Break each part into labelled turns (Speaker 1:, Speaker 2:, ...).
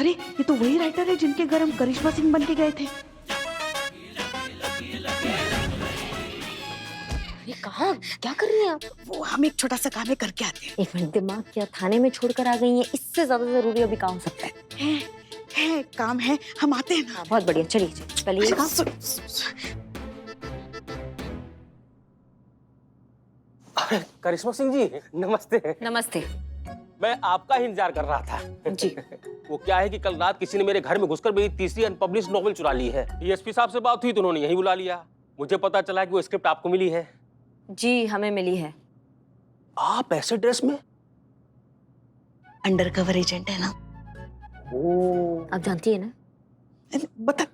Speaker 1: अरे ये तो वही राइटर है जिनके घर हम करिश्मा सिंह बन के गए थे।
Speaker 2: ये कहाँ, क्या कर रही हैं आप?
Speaker 1: वो हम एक छोटा सा काम है करके आते हैं।
Speaker 2: एक मिनट, दिमाग क्या थाने में छोड़कर आ गई हैं? इससे ज्यादा जरूरी अभी कहाँ हो सकता है?
Speaker 1: है काम है, हम आते हैं ना।
Speaker 2: हाँ, बहुत बढ़िया, चलिए पहले ये काम।
Speaker 3: करिश्मा सिंह जी नमस्ते।
Speaker 2: नमस्ते।
Speaker 3: मैं आपका ही इंतजार कर रहा था।
Speaker 2: जी।
Speaker 3: वो क्या है कि कल रात किसी ने मेरे घर में घुसकर मेरी तीसरी अनपब्लिश्ड नॉवेल चुरा ली है। डीएसपी साहब से बात हुई तो उन्होंने यही बुला लिया। मुझे पता चला कि वो स्क्रिप्ट आपको मिली है।
Speaker 2: जी, हमें मिली है।
Speaker 3: आप ऐसे ड्रेस में?
Speaker 1: अंडरकवर एजेंट है ना।
Speaker 3: ओह,
Speaker 2: आप जानती है ना?
Speaker 1: बता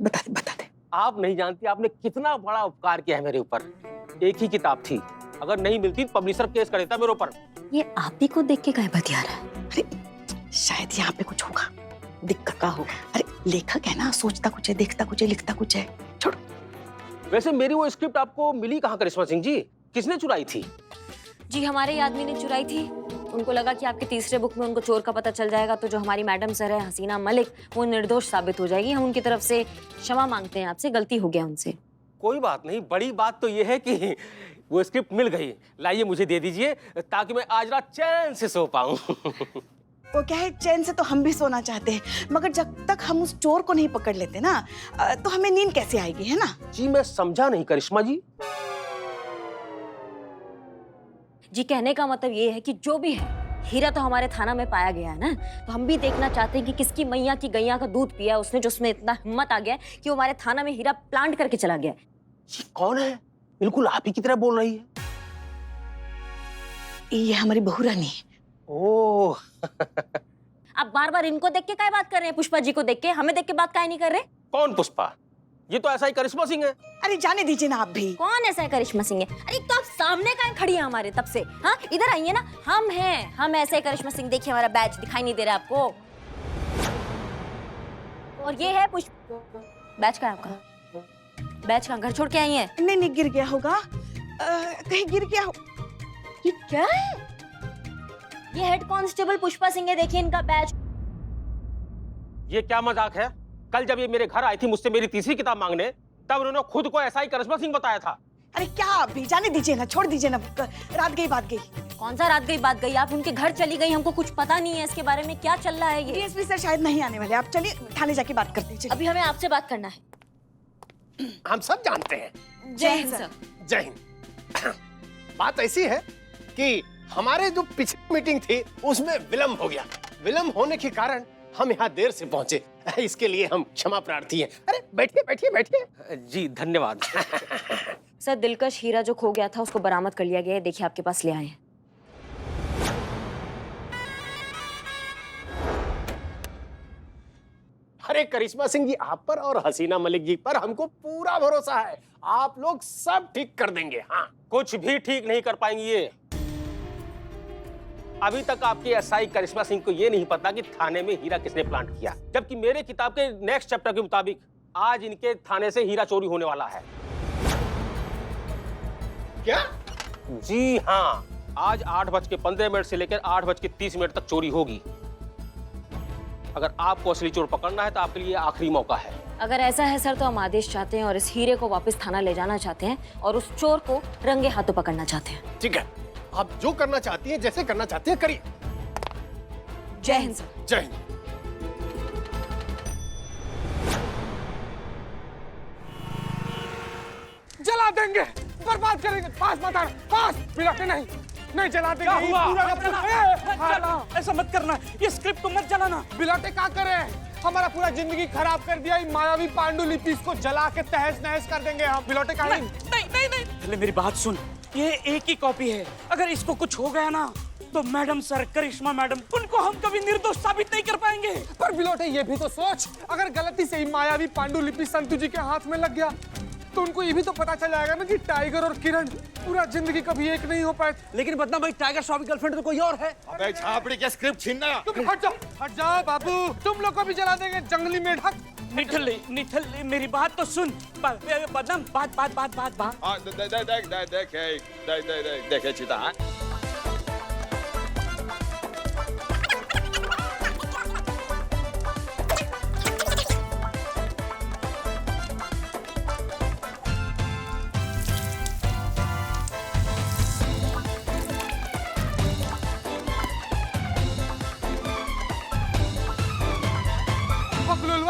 Speaker 1: दे।
Speaker 3: आप नहीं जानती आपने कितना बड़ा उपकार किया है मेरे ऊपर। एक ही किताब थी, अगर नहीं मिलती तो पब्लिशर केस कर देता मेरे ऊपर।
Speaker 2: ये आप ही को देख के काहे बतिया रहा है?
Speaker 1: अरे शायद यहाँ पे कुछ होगा, दिक्कत का होगा। अरे लेखक है ना, सोचता कुछ है, देखता कुछ है, लिखता कुछ है। छोड़ो।
Speaker 3: वैसे मेरी वो स्क्रिप्ट आपको मिली कहाँ करिश्मा सिंह जी? किसने चुराई थी?
Speaker 2: जी, हमारे ही आदमी ने चुराई थी। उनको लगा कि आपके तीसरे बुक में उनको चोर का पता चल जाएगा तो जो हमारी मैडम सर है हसीना मलिक, वो निर्दोष साबित हो जाएगी। हम उनकी तरफ से क्षमा मांगते हैं आपसे, गलती हो गया उनसे।
Speaker 3: कोई बात नहीं, बड़ी बात तो ये है कि वो स्क्रिप्ट मिल गई। लाइए मुझे दे दीजिए ताकि मैं आज रात चैन से सो पाऊं।
Speaker 1: वो क्या है, चैन से तो हम भी सोना चाहते हैं, मगर जब तक हम उस चोर को नहीं पकड़ लेते ना तो हमें नींद कैसे आएगी, है ना?
Speaker 3: जी मैं समझा नहीं करिश्मा जी।
Speaker 2: जी, कहने का मतलब ये है कि जो भी है, हीरा तो हमारे थाना में पाया गया है ना, तो हम भी देखना चाहते हैं कि किसकी मैया की गैया का दूध पिया उसने, जो उसमें इतना हिम्मत आ गया कि वो हमारे थाना में हीरा प्लांट करके चला गया।
Speaker 3: ये कौन है? बिल्कुल आप ही की तरह बोल रही है।
Speaker 1: ये हमारी बहू रानी है।
Speaker 3: ओह।
Speaker 2: आप बार बार इनको देख के काय बात कर रहे हैं? पुष्पा जी को देख के, हमें देख के बात काय नहीं कर रहे?
Speaker 3: कौन पुष्पा? ये तो ऐसा ही करिश्मा सिंह है।
Speaker 1: अरे जाने दीजिए ना आप भी।
Speaker 2: कौन ऐसा है करिश्मा सिंह है? अरे तो आप सामने काय खड़ी है हमारे तब से? हाँ, इधर आइए ना। हम हैं, हम ऐसे करिश्मा सिंह। देखिए हमारा बैच दिखाई नहीं दे रहा आपको? और ये है बैच का आपका। बैच का घर छोड़ के आई है?
Speaker 1: नहीं गिर गया होगा, कहीं गिर गया हो।
Speaker 2: ये क्या है? ये हेड कांस्टेबल पुष्पा सिंह है, देखिए इनका बैच।
Speaker 3: ये क्या मजाक है? कल जब ये मेरे घर आई थी मुझसे मेरी तीसरी किताब मांगने, तब उन्होंने खुद को ऐसा ही करिश्मा सिंह बताया था।
Speaker 1: अरे क्या आप भी, जाने दीजिए ना, छोड़ दीजिए ना। रात गई बात गई।
Speaker 2: कौन सा रात गई बात गई? आप उनके घर चली गई, हमको कुछ पता नहीं है इसके बारे में, क्या चल रहा है ये?
Speaker 1: डीएसपी सर शायद नहीं आने वाले, आप चलिए थाने जाके बात करते हैं।
Speaker 2: अभी हमें आपसे बात करना है।
Speaker 4: हम सब जानते हैं।
Speaker 2: जय हिंद सर।
Speaker 4: जय हिंद। बात ऐसी है कि हमारे जो पिछली मीटिंग थी उसमें विलंब हो गया। विलंब होने के कारण हम यहाँ देर से पहुंचे, इसके लिए हम क्षमा प्रार्थी हैं। अरे बैठिए बैठिए बैठिए।
Speaker 3: जी धन्यवाद।
Speaker 2: सर, दिलकश हीरा जो खो गया था उसको बरामद कर लिया गया है, देखिए आपके पास ले आए हैं।
Speaker 4: अरे करिश्मा सिंह जी, आप पर और हसीना मलिक जी पर हमको पूरा भरोसा है। आप लोग सब ठीक कर देंगे। हाँ,
Speaker 3: कुछ भी ठीक नहीं कर पाएंगे ये। अभी तक आपकी एसआई करिश्मा सिंह को ये नहीं पता कि थाने में हीरा किसने प्लांट किया, जबकि मेरे किताब के नेक्स्ट चैप्टर के मुताबिक आज इनके थाने से हीरा चोरी होने वाला है।
Speaker 4: क्या?
Speaker 3: जी हाँ, आज 8:15 से लेकर 8:30 तक चोरी होगी। अगर आपको असली चोर पकड़ना है तो आपके लिए आखिरी मौका है।
Speaker 2: अगर ऐसा है सर तो हम आदेश चाहते हैं और इस हीरे को वापस थाना ले जाना चाहते हैं और उस चोर को रंगे हाथों पकड़ना चाहते हैं।
Speaker 4: ठीक है, आप जो करना चाहती हैं, जैसे करना चाहती हैं, करिए।
Speaker 2: जय हिंद सर।
Speaker 4: जय हिंद।
Speaker 5: जला देंगे, बर्बाद करेंगे। पास मत आना, पास बिलाते नहीं, नहीं जला देंगे। ऐसा मत करना, ये स्क्रिप्ट को मत जलाना। बिलाते क्या करे? हमारा पूरा जिंदगी खराब कर दिया। मायावी पांडुलिपि को जला के तहस नहस कर देंगे हम। बिलाते का नहीं। पहले मेरी बात सुन, ये एक ही कॉपी है। अगर इसको कुछ हो गया ना तो मैडम सर, करिश्मा मैडम, उनको हम कभी निर्दोष साबित नहीं कर पाएंगे। पर बिलोटे ये भी तो सोच, अगर गलती से ही मायावी पांडुलिपि संतु जी के हाथ में लग गया तो उनको ये भी तो पता चल जाएगा ना कि टाइगर और किरण पूरा जिंदगी कभी एक नहीं हो पाए। लेकिन बदना भाई, टाइगर शॉप की गर्लफ्रेंड तो कोई और है।
Speaker 4: अबे छापड़ी के स्क्रिप्ट छीनना।
Speaker 5: तुम हट जाओ बाबू, तुम लोग को भी जला देंगे जंगली मेढक। निठल्ले मेरी बात तो सुन। बदनाम बात।
Speaker 4: देखे चिता।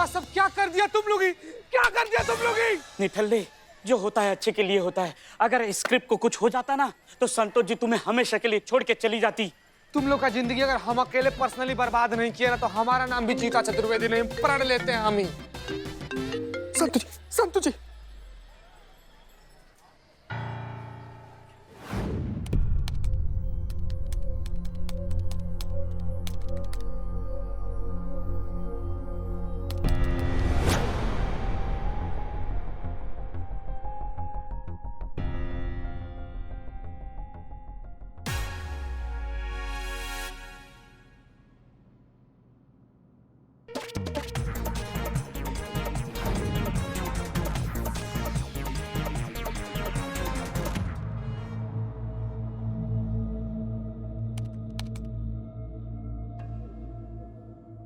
Speaker 5: सब क्या कर दिया तुम लोग ही? क्या कर दिया तुम लोग ही? निठल्ले, जो होता है अच्छे के लिए होता है। अगर इस स्क्रिप्ट को कुछ हो जाता ना तो संतोष जी तुम्हें हमेशा के लिए छोड़ के चली जाती। तुम लोग का जिंदगी अगर हम अकेले पर्सनली बर्बाद नहीं किया ना तो हमारा नाम भी जीता चतुर्वेदी नहीं, प्रण लेते हैं हम ही। संतोष जी, संतोष जी।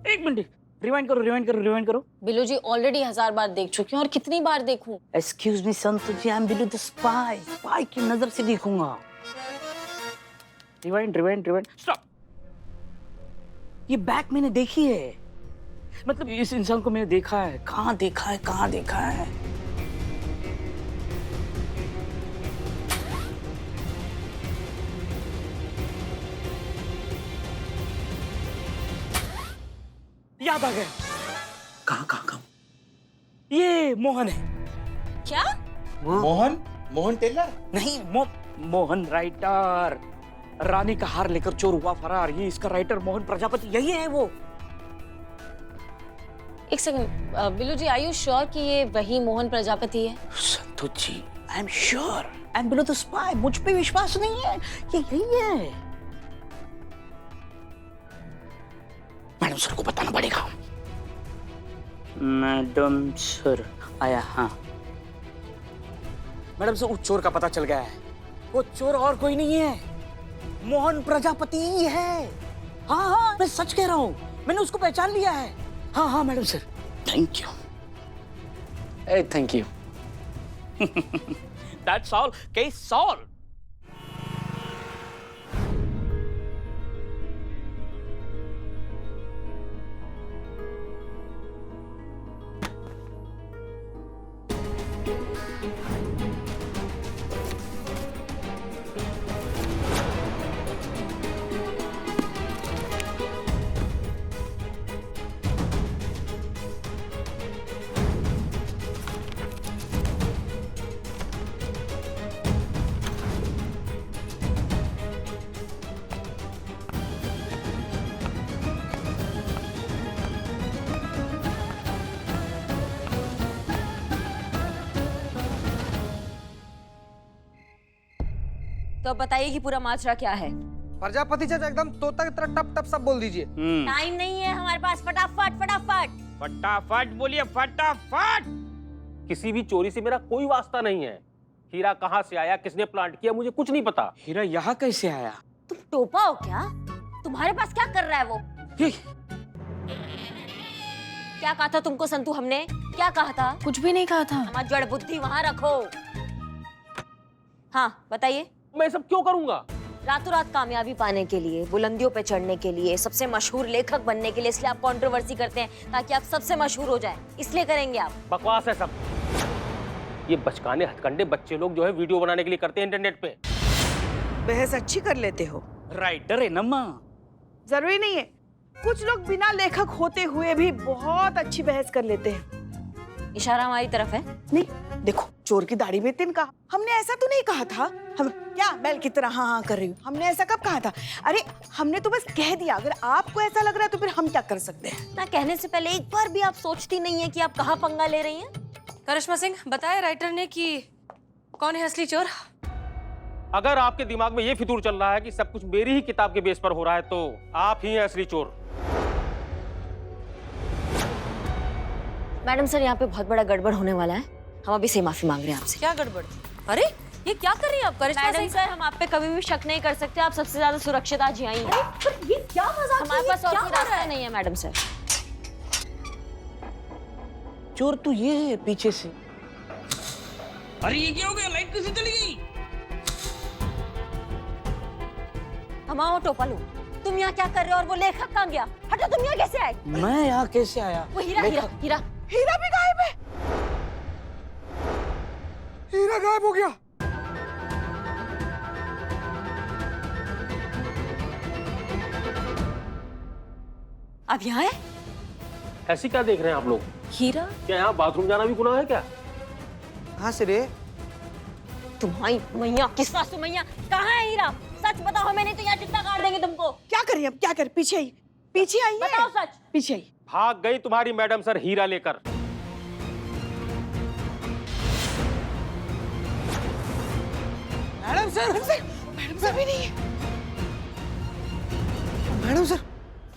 Speaker 5: एक मिनट, रिवाइंड करो, रिवाइंड करो, रिवाइंड करो।
Speaker 2: बिलू जी ऑलरेडी 1000 बार देख चुकी हूँ और कितनी बार देखूं?
Speaker 6: Excuse me Santosh ji, I am Billu the spy. Spy की नजर से देखूंगा।
Speaker 5: Rewind, rewind, rewind, stop.
Speaker 6: ये बैक मैंने देखी है, मतलब इस इंसान को मैंने देखा है। कहाँ देखा है, कहाँ देखा है?
Speaker 5: याद आ गया।
Speaker 6: कहाँ कहाँ कहाँ?
Speaker 5: ये मोहन है।
Speaker 2: क्या?
Speaker 7: मोहन टेलर?
Speaker 6: नहीं,
Speaker 5: मोहन राइटर। रानी का हार लेकर चोर हुआ फरार, ये इसका राइटर मोहन प्रजापति, यही है वो।
Speaker 2: एक second, Billu ji are you sure कि ये वही मोहन प्रजापति है?
Speaker 6: Santosh ji, I am sure, I am Billu the spy. मुझ पे विश्वास नहीं है, ये यही है। मैडम सर को बताना पड़ेगा। मैडम सर आया। हाँ
Speaker 5: मैडम से उस चोर का पता चल गया है। वो चोर और कोई नहीं है, मोहन प्रजापति ही है।
Speaker 6: हाँ हाँ, मैं सच कह रहा हूँ, मैंने उसको पहचान लिया है। हाँ हाँ madam sir, thank you.
Speaker 5: Thank you. That's all, case solve.
Speaker 2: तो अब बताइए कि पूरा माजरा क्या है?
Speaker 5: प्रजापति चाचा एकदम तोता की तरह टप टप सब बोल दीजिए।
Speaker 2: टाइम नहीं है हमारे पास, फटाफट फटाफट।
Speaker 3: फटाफट बोलिए, फटाफट। किसी भी चोरी से मेरा कोई वास्ता नहीं है। हीरा कहाँ से आया, किसने प्लांट किया, मुझे कुछ नहीं पता।
Speaker 5: हीरा यहाँ कैसे आया?
Speaker 2: तुम टोपा हो क्या? तुम्हारे पास क्या कर रहा है वो? क्या कहा था तुमको संतू हमने? क्या कहा था?
Speaker 1: कुछ भी नहीं कहा था।
Speaker 2: हमारी जड़ बुद्धि वहां रखो। हाँ बताइए।
Speaker 3: मैं सब क्यों करूंगा?
Speaker 2: रातों रात कामयाबी पाने के लिए, बुलंदियों पे चढ़ने के लिए, सबसे मशहूर लेखक बनने के लिए, इसलिए आप कंट्रोवर्सी करते हैं ताकि आप सबसे मशहूर हो जाएं। इसलिए करेंगे आप?
Speaker 3: बकवास है सब। ये बचकाने हथकंडे बच्चे लोग जो है वीडियो बनाने के लिए करते हैं इंटरनेट पे।
Speaker 1: बहस अच्छी कर लेते हो।
Speaker 5: राइटर है ना माँ।
Speaker 1: जरूरी नहीं है, कुछ लोग बिना लेखक होते हुए भी बहुत अच्छी बहस कर लेते हैं।
Speaker 2: इशारा हमारी तरफ है।
Speaker 1: नहीं, देखो, चोर की दाढ़ी में तिनका। हमने ऐसा तो नहीं कहा था। हम क्या बैल की तरह हाँ हाँ कर रही हूँ? हमने ऐसा कब कहा था? अरे हमने तो बस कह दिया। अगर आपको ऐसा लग रहा है तो फिर हम क्या कर सकते हैं?
Speaker 2: ना कहने से पहले एक बार भी आप सोचती नहीं है कि आप कहाँ पंगा ले रही हैं?
Speaker 8: करिश्मा सिंह, बताया राइटर ने कि कौन है असली चोर?
Speaker 3: अगर आपके दिमाग में ये फितूर चल रहा है कि सब कुछ मेरी ही किताब के बेस पर हो रहा है तो आप ही हैं असली चोर।
Speaker 2: मैडम सर, यहाँ पे बहुत बड़ा गड़बड़ होने वाला है। हम अभी से माफी मांग रहे हैं आपसे।
Speaker 8: क्या गड़बड़? अरे ये क्या कर रही है आप करिश्मा
Speaker 2: मैडम
Speaker 8: सिंह?
Speaker 2: सर, हम आप पे कभी भी शक नहीं कर सकते। आप सबसे ज्यादा सुरक्षित आज यहीं हैं।
Speaker 8: ये क्या मजाक?
Speaker 2: हमारे पास और कोई रास्ता नहीं है मैडम सर।
Speaker 6: चोर तो ये है पीछे से।
Speaker 5: अरे ये क्या हो गया? लाइट कैसे चली गई?
Speaker 2: हमारा टोपा लो। तुम यहाँ क्या कर रहे हो और वो लेखक कहाँ गया? हटो, तुम यहाँ कैसे आए?
Speaker 6: मैं यहाँ कैसे आया?
Speaker 2: वो हीरा हीरा हीरा
Speaker 1: हीरा भी गायब है।
Speaker 5: हीरा गायब हो गया।
Speaker 2: अब यहाँ है
Speaker 3: ऐसी क्या देख रहे हैं आप लोग?
Speaker 2: हीरा।
Speaker 3: क्या यहाँ बाथरूम जाना भी गुनाह है क्या?
Speaker 6: कहाँ से रे?
Speaker 2: तुम्हारी मैया की सासू मैया, कहाँ है हीरा? सच बताओ हमें, नहीं तो यहाँ चित्ता काट देंगे तुमको।
Speaker 1: क्या करें अब, क्या करें? पीछे आई, पीछे आई है।
Speaker 2: बताओ सच।
Speaker 1: पीछे आई।
Speaker 3: भाग गई तुम्हारी मैडम सर हीरा लेकर।
Speaker 6: मैडम सर,
Speaker 1: मैडम सर भी नहीं है।
Speaker 6: मैडम सर,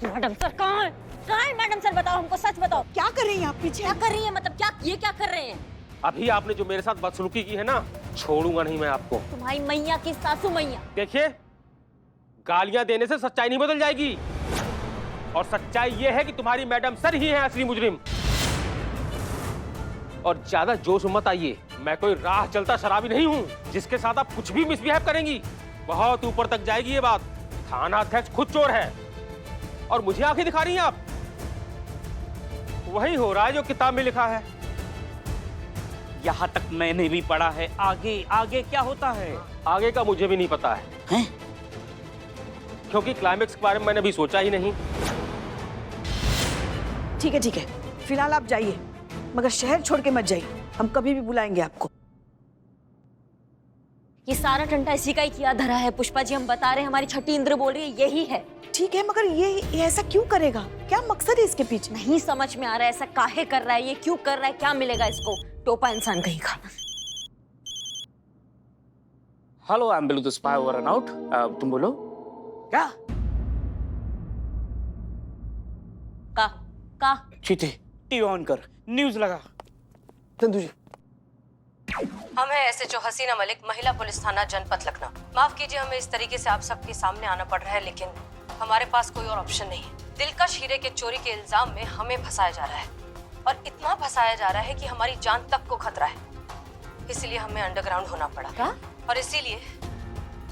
Speaker 2: मैडम सर कहाँ है? कहाँ है मैडम सर? बताओ हमको, सच बताओ।
Speaker 1: क्या कर रही हैं आप? पीछे
Speaker 2: क्या कर रही है? मतलब क्या, ये क्या कर रहे हैं?
Speaker 3: अभी आपने जो मेरे साथ बदसलूकी की है ना, छोड़ूंगा नहीं मैं आपको।
Speaker 2: तुम्हारी मैया की सासू मैया।
Speaker 3: देखिए, गालियां देने से सच्चाई नहीं बदल जाएगी, और सच्चाई ये है कि तुम्हारी मैडम सर ही है असली मुजरिम। और ज्यादा जोश में मत आइए, मैं कोई राह चलता शराबी नहीं हूं जिसके साथ आप कुछ भी मिसबिहेव करेंगी। बहुत ऊपर तक जाएगी ये बात। थाना अध्यक्ष खुद चोर है और मुझे आंखें दिखा रही हैं आप। वही हो रहा है जो किताब में लिखा है।
Speaker 6: यहाँ तक मैंने भी पढ़ा है, आगे आगे क्या होता है?
Speaker 3: आगे का मुझे भी नहीं पता है,
Speaker 6: हैं?
Speaker 3: क्योंकि क्लाइमेक्स के बारे में मैंने भी सोचा ही नहीं।
Speaker 1: ठीक है, ठीक है, फिलहाल आप जाइए, मगर शहर छोड़ के मत जाइए। हम कभी भी बुलाएंगे आपको।
Speaker 2: ये सारा टंटा इसी का ही किया धरा है पुष्पा जी। हम बता रहे हैं, हमारी छठी इंद्र बोल रही है यही है।
Speaker 1: ठीक है, मगर ये ऐसा क्यों करेगा? क्या मकसद है इसके पीछे?
Speaker 2: नहीं समझ में आ रहा है, ऐसा काहे कर रहा है, ये क्यों कर रहा है, क्या मिलेगा इसको? टोपा इंसान कहीं का।
Speaker 6: Hello, I am Billu the spy over and out. तुम बोलो क्या?
Speaker 2: का
Speaker 6: चीते, टीवी ऑन कर, न्यूज लगा। चंदू जी,
Speaker 8: हम हैं एसएचओ हसीना मलिक, महिला पुलिस थाना जनपद लखनऊ। माफ कीजिए, हमें इस तरीके से आप सबके सामने आना पड़ रहा है, लेकिन हमारे पास कोई और ऑप्शन नहीं है। दिलकश हीरे के चोरी के इल्जाम में हमें फंसाया जा रहा है, और इतना फंसाया जा रहा है कि हमारी जान तक को खतरा है। इसलिए हमें अंडरग्राउंड होना पड़ा।
Speaker 2: क्या?
Speaker 8: और इसीलिए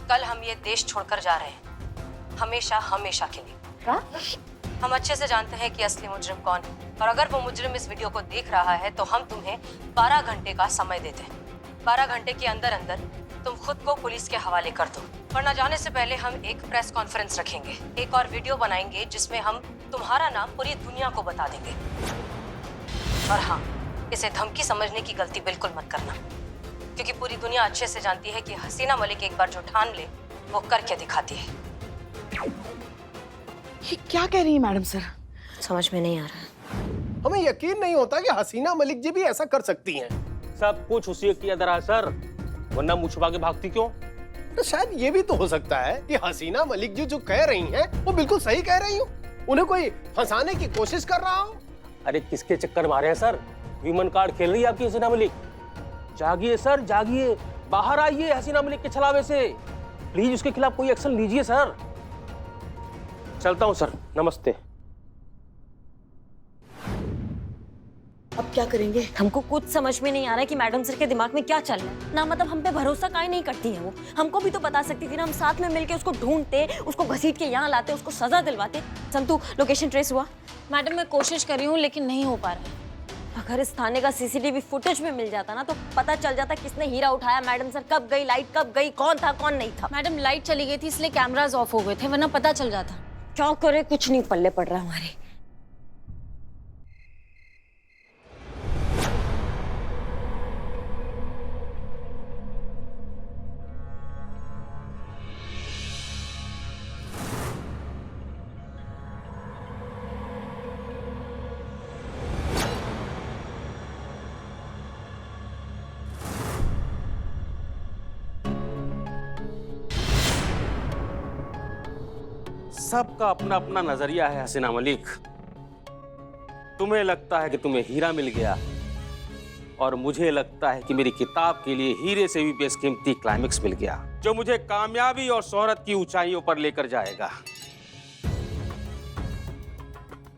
Speaker 8: कल हम ये देश छोड़कर जा रहे हैं, हमेशा हमेशा के लिए।
Speaker 2: क्या?
Speaker 8: हम अच्छे से जानते हैं कि असली मुजरिम कौन है, और अगर वो मुजरिम इस वीडियो को देख रहा है तो हम तुम्हें 12 घंटे का समय देते हैं। 12 घंटे के अंदर अंदर तुम खुद को पुलिस के हवाले कर दो, वरना जाने से पहले हम एक प्रेस कॉन्फ्रेंस रखेंगे, एक और वीडियो बनाएंगे जिसमें हम तुम्हारा नाम पूरी दुनिया को बता देंगे। और हाँ, इसे धमकी समझने की गलती बिल्कुल मत करना, क्योंकि पूरी दुनिया अच्छे से जानती है कि हसीना मलिक एक बार जो ठान ले वो करके दिखाती है।
Speaker 1: ये क्या कह रही है मैडम सर?
Speaker 2: समझ में नहीं आ रहा।
Speaker 4: हमें यकीन नहीं होता कि हसीना मलिक जी भी ऐसा कर सकती हैं।
Speaker 3: सब कुछ उसी किया धरा है सर, वरना मुँह छुपा के भागती क्यों?
Speaker 4: तो शायद ये भी तो हो सकता है कि हसीना मलिक जी जो कह रही हैं वो बिल्कुल सही कह रही हो, उन्हें कोई फंसाने की कोशिश कर रहा हो।
Speaker 3: अरे किसके चक्कर मारे हैं सर? विमन कार्ड खेल रही है आपकी हसीना मलिक। जागिए सर, जागिए, बाहर आइए हसीना मलिक के छलावे से। प्लीज उसके खिलाफ कोई एक्शन लीजिए सर। चलता हूँ सर, नमस्ते।
Speaker 1: अब क्या करेंगे?
Speaker 2: हमको कुछ समझ में नहीं आ रहा है कि मैडम सर के दिमाग में क्या चल रहा है ना। मतलब हम पे भरोसा काहे नहीं करती है वो? हमको भी तो बता सकती थी ना, हम साथ में मिलके उसको ढूंढते, उसको घसीट के यहाँ लाते, उसको सजा दिलवाते। संतु, लोकेशन ट्रेस हुआ?
Speaker 8: मैडम मैं कोशिश कर रही हूँ लेकिन नहीं हो पा रहा है।
Speaker 2: अगर इस थाने का सीसीटीवी फुटेज में मिल जाता ना तो पता चल जाता किसने हीरा उठाया, मैडम सर कब गई, लाइट कब गई, कौन था कौन नहीं था।
Speaker 8: मैडम लाइट चली गई थी इसलिए कैमराज ऑफ हो गए थे, वरना पता चल जाता।
Speaker 2: क्या करे, कुछ नहीं पल्ले पड़ रहा हमारे।
Speaker 3: सबका अपना अपना नजरिया है हसीना मलिक। तुम्हें लगता है कि तुम्हें हीरा मिल गया, और मुझे लगता है कि मेरी किताब के लिए हीरे से भी बेशकीमती क्लाइमेक्स मिल गया, जो मुझे कामयाबी और शोहरत की ऊंचाइयों पर लेकर जाएगा,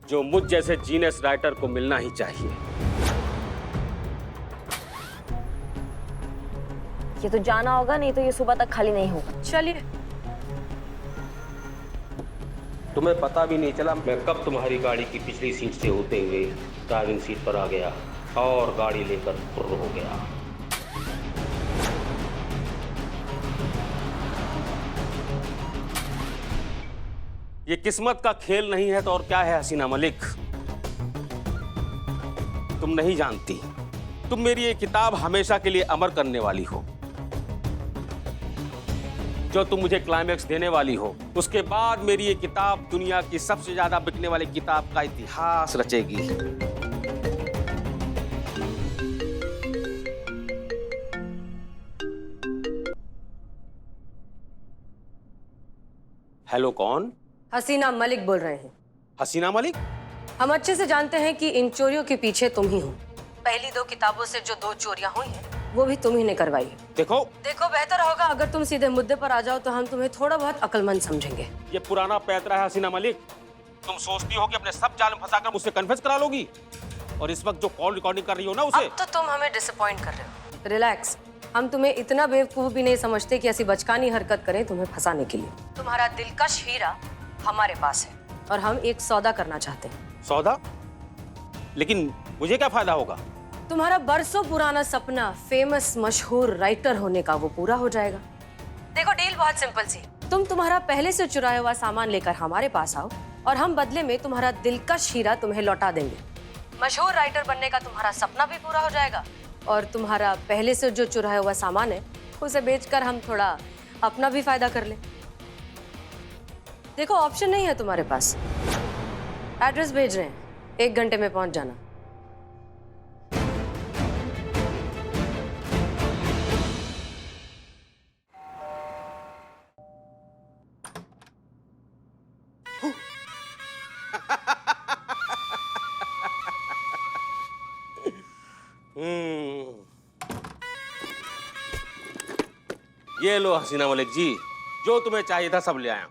Speaker 3: जो मुझ जैसे जीनियस राइटर को मिलना ही चाहिए।
Speaker 2: ये तो जाना होगा, नहीं तो ये सुबह तक खाली नहीं होगा।
Speaker 8: चलिए।
Speaker 3: तुम्हें पता भी नहीं चला मैं कब तुम्हारी गाड़ी की पिछली सीट से होते हुए ड्राइविंग सीट पर आ गया और गाड़ी लेकर फुर्र हो गया। ये किस्मत का खेल नहीं है तो और क्या है हसीना मलिक? तुम नहीं जानती, तुम मेरी ये किताब हमेशा के लिए अमर करने वाली हो। जो तुम मुझे क्लाइमैक्स देने वाली हो, उसके बाद मेरी ये किताब दुनिया की सबसे ज्यादा बिकने वाली किताब का इतिहास रचेगी। हेलो, कौन?
Speaker 8: हसीना मलिक बोल रहे हैं।
Speaker 3: हसीना मलिक?
Speaker 8: हम अच्छे से जानते हैं कि इन चोरियों के पीछे तुम ही हो। पहली 2 किताबों से जो 2 चोरियां हुई हैं, वो भी तुम ही ने करवाई है।
Speaker 3: देखो
Speaker 8: बेहतर होगा अगर तुम सीधे मुद्दे पर आ जाओ तो हम तुम्हें थोड़ा बहुत अक्लमंद समझेंगे।
Speaker 3: ये पुराना पैतरा है हसीना मलिक। तुम सोचती हो कि अपने सब जाल में फंसाकर मुझसे कन्फेस करा लोगी, और इस वक्त जो कॉल रिकॉर्डिंग कर रही हो ना उसे।
Speaker 8: अब तो तुम हमें डिसअपॉइंट कर रहे हो। रिलैक्स, हम तुम्हें इतना बेवकूफ भी नहीं समझते कि ऐसी बचकानी हरकत करें तुम्हें फंसाने के लिए। तुम्हारा दिलकश हीरा हमारे पास है और हम एक सौदा करना चाहते हैं।
Speaker 3: सौदा? लेकिन मुझे क्या फायदा होगा?
Speaker 8: तुम्हारा बरसों पुराना सपना फेमस मशहूर राइटर होने का वो पूरा हो जाएगा। देखो, डील बहुत सिंपल सी है। तुम तुम्हारा पहले से चुराया हुआ सामान लेकर हमारे पास आओ और हम बदले में तुम्हारा दिलकश हीरा तुम्हें लौटा देंगे। मशहूर राइटर बनने का तुम्हारा सपना भी पूरा हो जाएगा और तुम्हारा पहले से जो चुराया हुआ सामान है उसे बेचकर हम थोड़ा अपना भी फायदा कर ले। देखो, ऑप्शन नहीं है तुम्हारे पास। एड्रेस भेज रहे हैं, 1 घंटे में पहुंच जाना।
Speaker 3: ये लो हसीना मलिक जी, जो तुम्हें चाहिए था सब ले आया।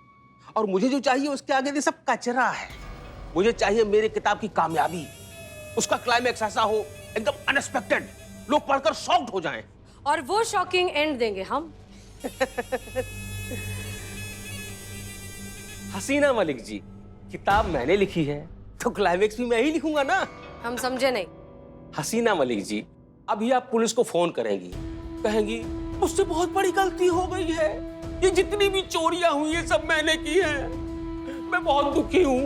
Speaker 3: और मुझे जो चाहिए उसके आगे ये सब कचरा है। मुझे चाहिए मेरी किताब की कामयाबी, उसका क्लाइमैक्स ऐसा हो एकदम अनएक्सपेक्टेड, लोग पढ़कर शॉक्ड हो जाएं।
Speaker 8: और वो शॉकिंग एंड देंगे हम।
Speaker 3: हसीना मलिक जी, किताब मैंने लिखी है तो क्लाइमैक्स भी मैं ही लिखूंगा ना।
Speaker 8: हम समझे नहीं।
Speaker 3: हसीना मलिक जी, अभी आप पुलिस को फोन करेंगी, कहेंगी मुझसे बहुत बड़ी गलती हो गई है, ये जितनी भी चोरियां हुई है सब मैंने की है, मैं बहुत दुखी हूँ,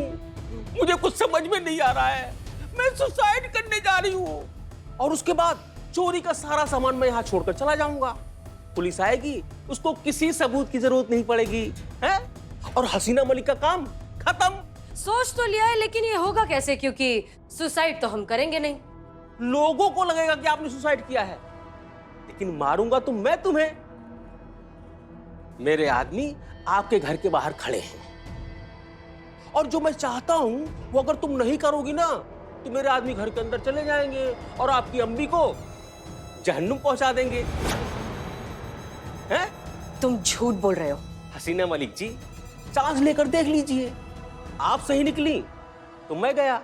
Speaker 3: मुझे कुछ समझ में नहीं आ रहा है, मैं सुसाइड करने जा रही हूँ। और उसके बाद चोरी का सारा सामान मैं यहाँ छोड़कर चला जाऊंगा। पुलिस आएगी, उसको किसी सबूत की जरूरत नहीं पड़ेगी, है? और हसीना मलिक का काम खत्म।
Speaker 8: सोच तो लिया है, लेकिन ये होगा कैसे? क्योंकि सुसाइड तो हम करेंगे नहीं।
Speaker 3: लोगों को लगेगा कि आपने सुसाइड किया है, लेकिन मारूंगा तो मैं तुम्हें। मेरे आदमी आपके घर के बाहर खड़े हैं, और जो मैं चाहता हूं वो अगर तुम नहीं करोगी ना तो मेरे आदमी घर के अंदर चले जाएंगे और आपकी अम्मी को जहन्नुम पहुंचा देंगे। हैं?
Speaker 8: तुम झूठ बोल रहे हो।
Speaker 3: हसीना मलिक जी, चांस लेकर देख लीजिए, आप सही निकली तो मैं गया,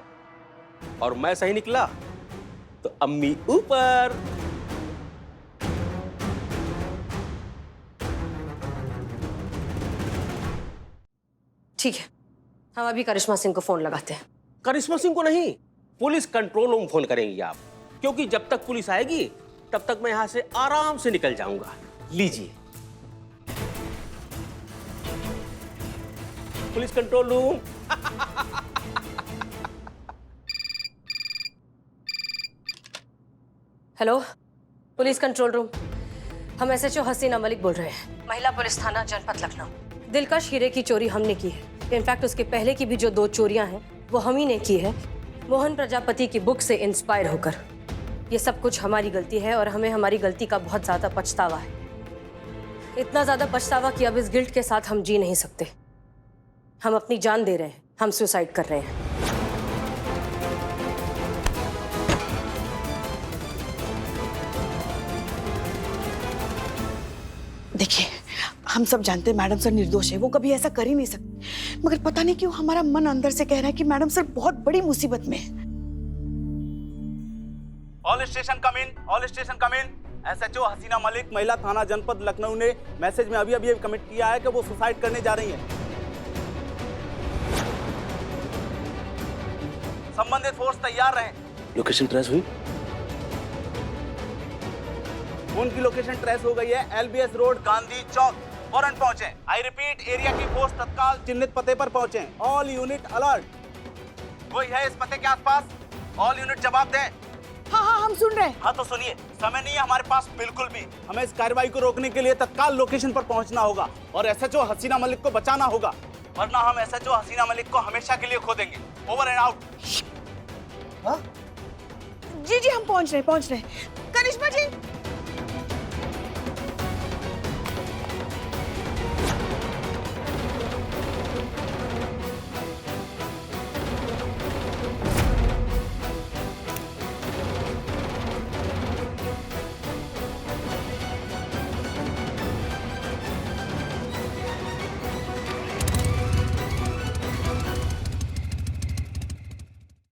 Speaker 3: और मैं सही निकला तो अम्मी ऊपर।
Speaker 8: ठीक है, हम अभी करिश्मा सिंह को फोन लगाते हैं।
Speaker 3: करिश्मा सिंह को नहीं, पुलिस कंट्रोल रूम फोन करेंगी आप, क्योंकि जब तक पुलिस आएगी तब तक मैं यहां से आराम से निकल जाऊंगा। लीजिए, police control room.
Speaker 8: Hello, police control room, हम एसएचओ हसीना मलिक बोल रहे हैं, महिला पुलिस थाना जनपद लखनऊ। दिलकश हीरे की चोरी हमने की है। इनफैक्ट उसके पहले की भी जो 2 चोरियां हैं वो हम ही ने की है, मोहन प्रजापति की बुक से इंस्पायर होकर। ये सब कुछ हमारी गलती है और हमें हमारी गलती का बहुत ज्यादा पछतावा है। इतना ज्यादा पछतावा कि अब इस गिल्ट के साथ हम जी नहीं सकते। हम अपनी जान दे रहे हैं, हम सुसाइड कर रहे हैं।
Speaker 1: देखिए, हम सब जानते हैं मैडम सर निर्दोष है, वो कभी ऐसा कर ही नहीं सकते, मगर पता नहीं क्यों हमारा मन अंदर से कह रहा है कि मैडम सर बहुत बड़ी मुसीबत में है।
Speaker 6: ऑल स्टेशन कम इन, ऑल स्टेशन कम इन। एसएचओ हसीना मलिक, महिला थाना जनपद लखनऊ ने मैसेज में अभी अभी कमिट किया है कि वो सुसाइड करने जा रही हैं। संबंधित फोर्स तैयार रहें,
Speaker 3: लोकेशन ट्रेस हुई?
Speaker 6: उनकी लोकेशन ट्रेस हो गई है। LBS रोड, गांधी चौक। फौरन पहुंचे। आई रिपीट, एरिया की फोर्स तत्काल चिन्हित पते पर पहुंचे। All unit alert. कोई है इस पते के आसपास? ऑल यूनिट जवाब दें।
Speaker 1: हाँ हाँ हम सुन रहे हैं।
Speaker 6: हाँ तो सुनिए, समय नहीं है हमारे पास बिल्कुल भी। हमें इस कार्रवाई को रोकने के लिए तत्काल लोकेशन पर पहुंचना होगा और SHO हसीना मलिक को बचाना होगा, वरना हम SHO हसीना मलिक को हमेशा के लिए खो देंगे। Over and out.
Speaker 1: जी जी हम पहुंच रहे हैं। करिश्मा जी